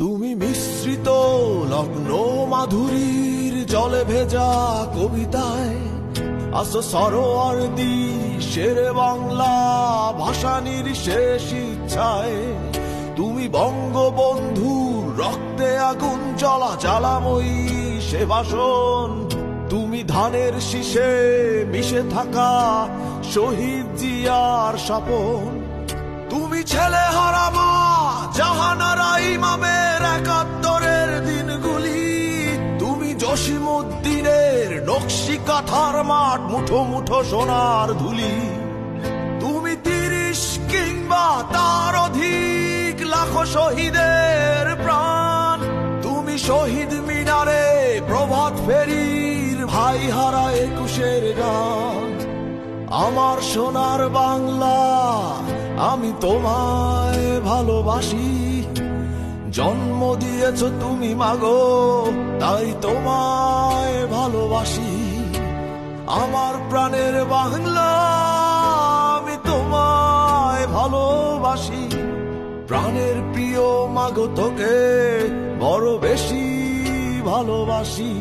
তুমি মিশ্রিত লগ্ন মাধুরীর জলে ভেজা কবিতায় আসো সরোয়ার্দী শেরে বাংলা ভাষানির শেষ ইচ্ছায়। তুমি বঙ্গবন্ধুর রক্তে আগুন জ্বলা জ্বালাময়ী সে ভাষণ। তুমি ধানের শীষে মিশে থাকা শহীদ জিয়ার স্বপন। তুমি ছেলে হারামা জাহানারা ইমামের ৭১-এর দিনগুলি। তুমি জসিমউদ্দিনের নকশি কাঁথার মাঠ মুঠো মুঠো সোনার ধুলি। তুমি ৩০ কিংবা তার অধিক লাখো শহীদের প্রাণ। তুমি শহীদ মিনারে প্রভাত ফেরির ভাই হারা ২১-এর গান। আমার সোনার বাংলা আমি তোমায় ভালোবাসি। জন্ম দিয়েছ তুমি মাগো তাই তোমায় ভালোবাসি। আমার প্রাণের বাংলা আমি তোমায় ভালোবাসি। প্রাণের প্রিয় মাগো তোকে বড় বেশি ভালোবাসি।